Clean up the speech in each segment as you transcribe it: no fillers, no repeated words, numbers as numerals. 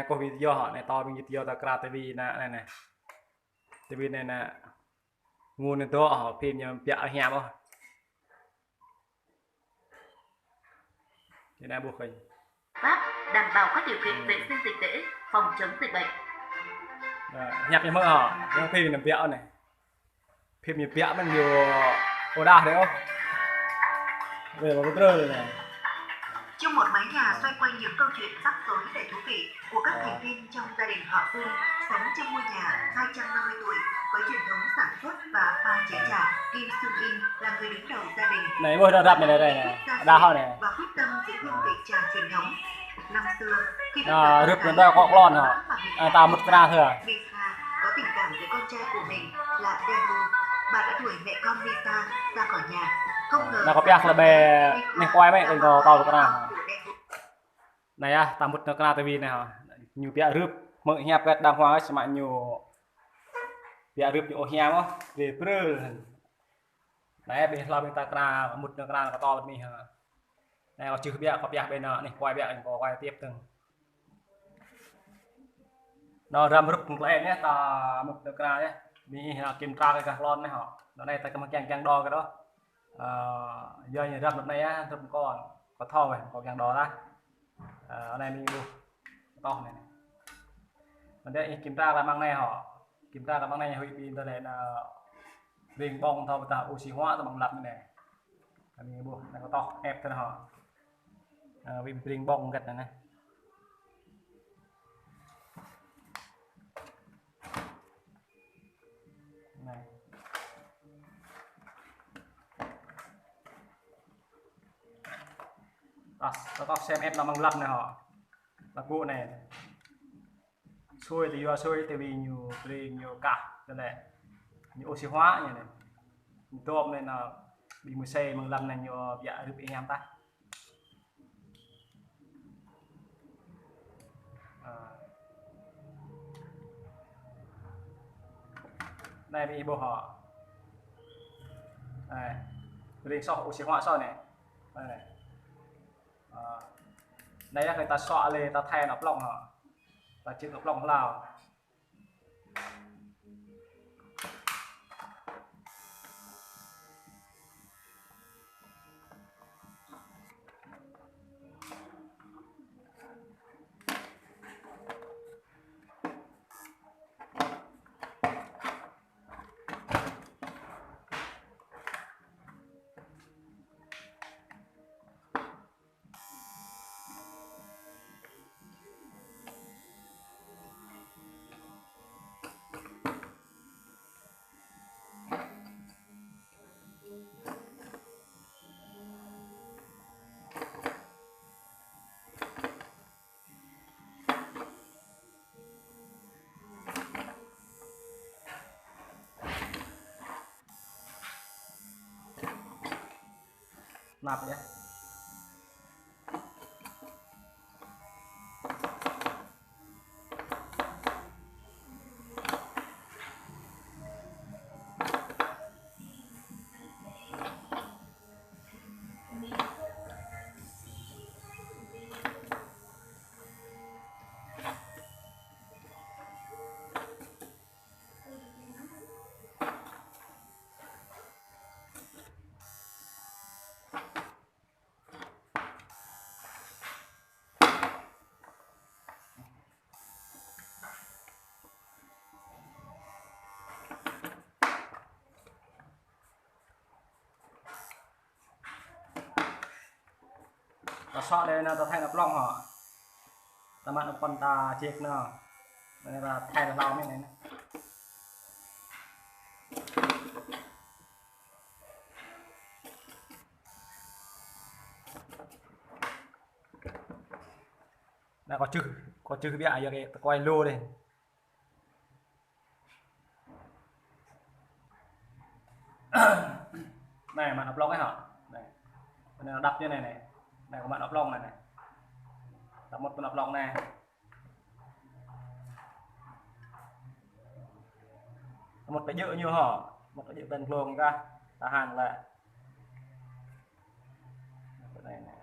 có video họ này to bên video ta kra tivi này này tivi này nè nguồn này to họ phim nhà bịa hẹp không thì này buộc hình pháp đảm bảo các điều kiện vệ sinh dịch tễ phòng chống dịch bệnh nhạc như mơ họ phim làm bịa này phim như bịaมันอยู่โอดาđấy không về vào cái trơ này trong một mái nhà xoay quanh những câu chuyện rắc rối đầy thú vị của các thành viên trong gia đình họ Phương sống trong ngôi nhà 250 tuổi với truyền thống sản xuất và pha chế trà. Kim Sung In là người đứng đầu gia đình. này ngồi đập này đa hơn này và quyết tâm giữ hương vị trà truyền thống. Năm xưa khi rực nó đã có lon hả ta một ra thôi à Lisa có tình cảm với con trai của mình là Daegu. Bà đã đuổi mẹ con Lisa ra khỏi nhà. Không ngờ là có piak là bè này quay mẹ đừng có tàu được nào này à ta một cái tivi này hả nhiều bịa rướp mở hẹp cái đàng hoàng ấy mà nhiều bịa rướp nhiều hẹp á về prơ này bên làm bên ta kra một cái kra to bên mình hả này có chữ bịa có bịa bên này quay bịa có quay tiếp từng nó ram rướp một lại nhé ta một cái kra nhé đi kiểm tra cái lon này họ nó này ta cầm càng đo cái đó giờ như râm lúc này á râm còn có thò này có càng đỏ ra ở đây mình mua to này mình đây kiểm tra là bằng này họ kiểm tra là bằng này huy pin đây là viên bong thau tạo oxy hóa bằng lặp như này mình mua này có to ép thôi họ viên bong gạch này này này nó có xem em làm bằng lặp này họ là cụ này xuôi thì xuôi thì vì nhiều cả cho này nhiều oxy hóa như này tôm nên là bị một xe bằng lặp này nhiều dạ giúp anh em ta đây bị bộ họ này riêng so oxy hóa so này đây này đây là người ta xóa lên ta thay nắp lông họ ta chịu nắp lông lào nạp nhé ta xóa lên ta thay nắp lông họ ta mặn con ta chiếc nữa đây là thay nắp lông này đã có chữ bịa giờ cái quay lô đây này mà nắp lông ấy hả này nó đập như này này này có bạn nắp lông này này đập một con nắp lông này một cái nhựa như họ một cái nhựa bên luồng ra ta hàn lại này này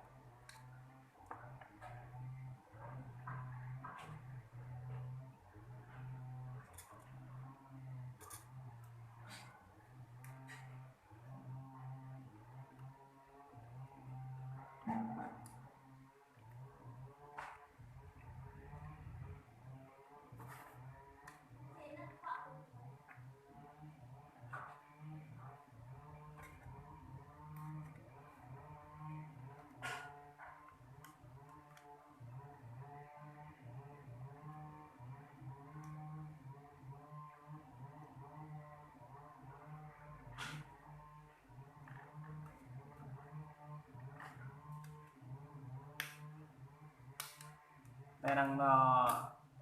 đây đang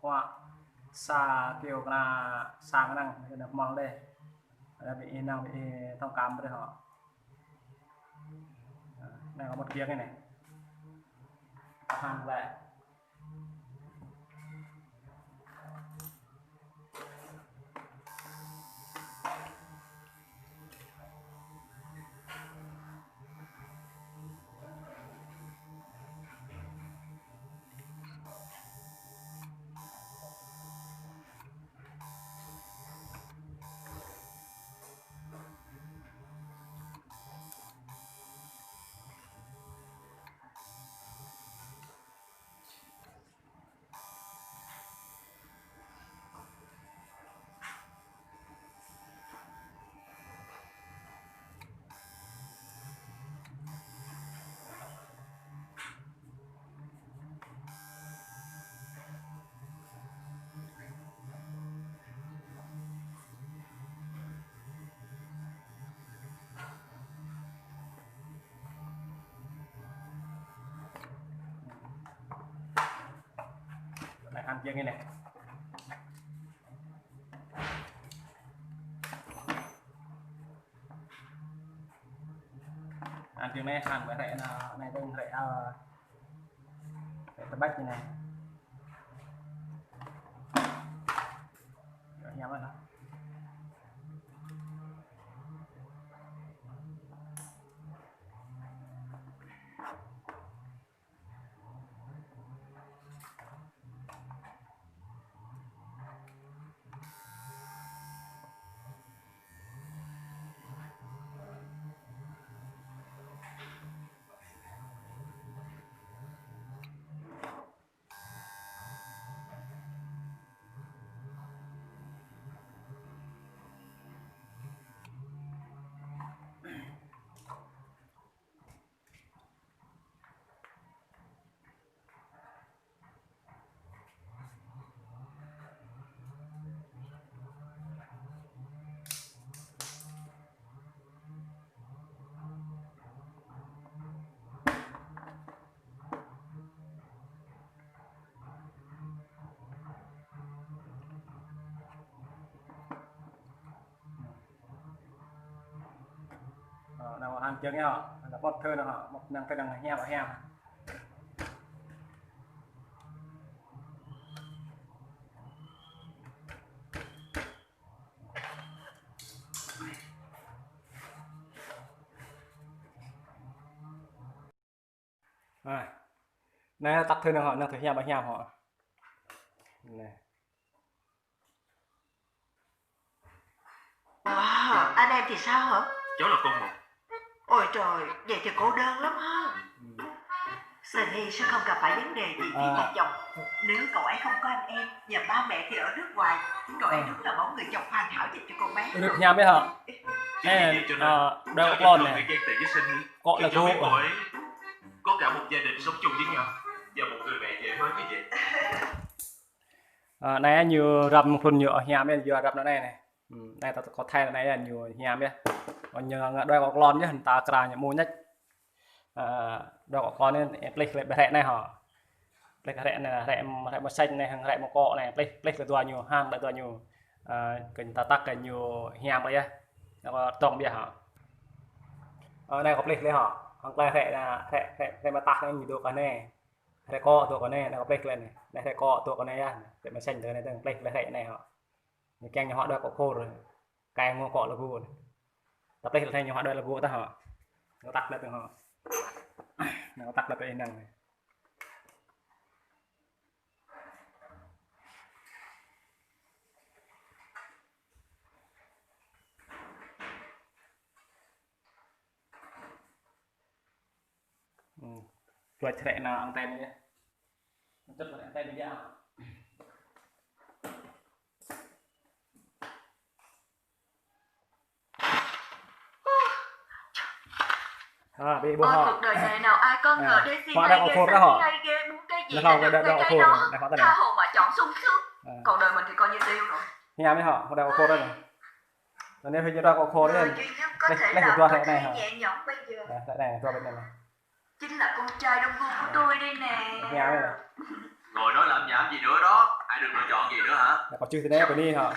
hoa xa kiểu là xa cái năng để được mong đây bị năng bị thông cảm với họ này có một kia cái này hàng về ăn kia cái này ăn tiếng này ăn với lại là này tôi lại tập bách như này nhắm rồi đó nào ăn tiếng nghe họ là bọt thơ nào họ một năng cái đằng heo và heo này tắt thơ nào họ năng thử heo và heo họ này. Anh em thì sao hả? Cháu là con một. Ôi trời, vậy thì cô đơn lắm ha. Sunny sẽ không gặp phải vấn đề gì khi nhà chồng. Nếu cậu ấy không có anh em và ba mẹ thì ở nước ngoài, cậu ấy đúng là mẫu người chồng hoàn hảo dành cho cô bé. Được nhà biết hả? Nè, đâu con này. Gọi là cô ấy có cả một gia đình sống chung với nhau và một người mẹ dễ mới như vậy. Này như rầm phần nhựa nhà bên vừa rầm nó này. Đây ta có thay này là nhiều nhà biết. Còn nhờ đôi có lon nhá, ta cà nhà mua nhất. Đôi có con nên plek lại bẻ này họ. Plek rẹ này rẹ một xanh này, rẹ một cọ này, plek là tua nhiều ham là tua nhiều. Cần ta tắc cái nhiều nhà vậy á. Nó tổng biết họ. Này có plek lấy họ. Còn plek rẹ là rẹ mà tắc này nhiều đồ cái này. Rẹ coตัวcon này, nó có plek lên này. Rẹ coตัวcon này á, để mà xanh tới này từng plek rẹ này họ. Keng nhà họ đôi có khô rồi. Cái mua cọ là vua này. Tập đây là thay nhà họ đôi là vua ta họ. Nó tắt lên từng họ. Nó tắt là cái năng này. Chuột trẻ nào ăn tay đi. Chất là ăn tay đi ra. Bị bố họ. Cuộc đời này nào ai có ngờ Daisy hay ghê muốn cái gì là được cái đó. Tha hồ mà chọn sung sướng. Còn đời mình thì coi như tiêu rồi. Nghe với họ, đeo khô đây này. Rồi nếu như đeo khô đấy duy nhất có thể làm cho thấy nhẹ nhõm bây giờ. Đây này, tua bên này này. Chính là con trai đông vui của tôi đây nè. Nghe với này. Ngồi nói làm nhảm gì nữa đó, ai được lựa chọn gì nữa hả? là có chữ thế này của ni hả